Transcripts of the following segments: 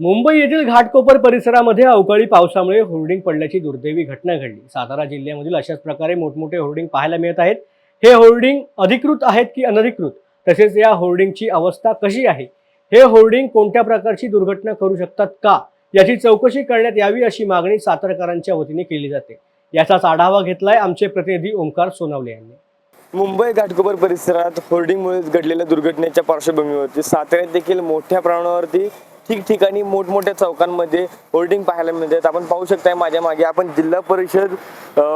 मुंबई येथील घाटकोपर परिसरामध्ये अवकाळी पावसामुळे होर्डिंग पडल्याची दुर्दैवी घटना घडली। सातारा जिल्ह्यामधील अशाच प्रकारे मोठमोठे होर्डिंग पाहायला मिळत आहेत। हे होर्डिंग अधिकृत आहेत की अनधिकृत, तसेच या होर्डिंगची अवस्था कशी आहे, हे होर्डिंग कोणत्या प्रकारची दुर्घटना करू शकतात का, याची चौकशी करण्यात यावी अशी मागणी सातारकरांच्या वतीने केली जाते। याचाच आढावा घेतलाय आमचे प्रतिनिधी ओमकार सोनवले यांनी। मुंबई घाटकोपर परिसरात होर्डिंगमुळे घडलेल्या दुर्घटनेच्या पार्श्वभूमीवरती साताऱ्यात देखील मोठ्या प्रमाणावरती ठिकठिकाणी मोठमोठ्या चौकांमध्ये होर्डिंग पाहायला मिळतात। आपण पाहू शकताय माझ्या मागे आपण जिल्हा परिषद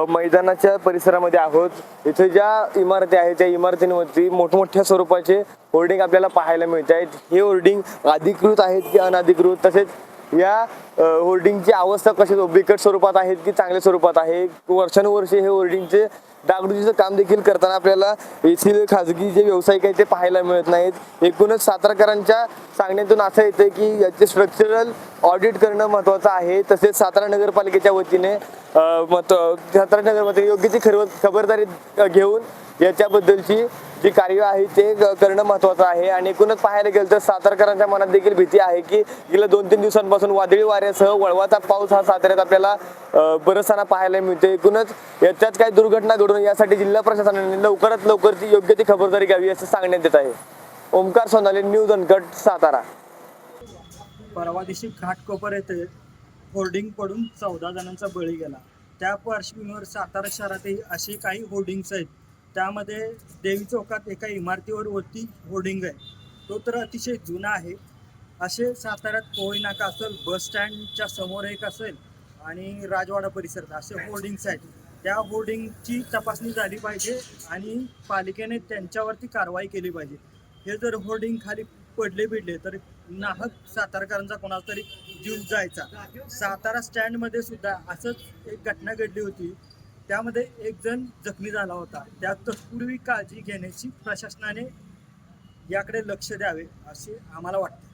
मैदानाच्या परिसरामध्ये आहोत। इथे ज्या इमारती आहेत त्या इमारतींवरती मोठमोठ्या स्वरूपाचे होर्डिंग आपल्याला पाहायला मिळत आहेत। हे होर्डिंग अधिकृत आहेत की अनधिकृत, तसेच या होर्डिंगची अवस्था कशी बिकट स्वरूपात आहेत की चांगल्या स्वरूपात आहे। वर्षानुवर्षे हे होर्डिंगचे डागडुजीचं काम देखील करताना आपल्याला येथील खाजगी जे व्यावसायिक आहेत ते पाहायला मिळत नाहीत। एकूणच सातारकरांच्या सांगण्यातून असं येतं की याचे स्ट्रक्चरल ऑडिट करणं महत्त्वाचं आहे। तसेच सातारा नगरपालिकेच्या वतीने सातारा नगरपालिकेने योग्य ती खबरदारी घेऊन याच्याबद्दलची जी कार्य आहे ते करणं महत्त्वाचं आहे। आणि एकूणच पाहायला गेलं तर सातारकरांच्या मनात देखील भीती आहे की गेल्या 2-3 दिवसांपासून वादळी वाऱ्यासह वळवाचा पाऊस हा साताऱ्यात आपल्याला बरसताना पाहायला मिळतो। एकूणच याच्यात काही दुर्घटना घडून यासाठी जिल्हा प्रशासनाने लवकरात लवकर ती योग्य ती खबरदारी घ्यावी असं सांगण्यात येत आहे। ओमकार सोनाले, न्यूज अनकट, सातारा। परवा दिवशी घाटकोपर येथे होर्डिंग पडून 14 जणांचा बळी गेला। त्या पार्श्वभूमीवर सातारा शहरातही असे काही होर्डिंग्स आहेत। त्यामध्ये देवी चौकात एका इमारतीवर वरती होर्डिंग आहे, तो तर अतिशय जुना आहे। असे साताऱ्यात पोवई नाका असेल, बस स्टँडच्या समोर एक असेल आणि राजवाडा परिसरात असे होर्डिंग्स आहेत। त्या होर्डिंगची तपासणी झाली पाहिजे आणि पालिकेने त्यांच्यावरती कारवाई केली पाहिजे। हे जर होर्डिंग खाली पडले बिडले तर नाहक सातारकरांचा कोणाचा तरी जीव जायचा। सातारा स्टँडमध्ये सुद्धा असंच एक घटना घडली होती, त्यामध्ये एक जण जखमी झाला होता। त्या तत्पूर्वी काळजी घेण्याची प्रशासनाने याकडे लक्ष द्यावे असे आम्हाला वाटते।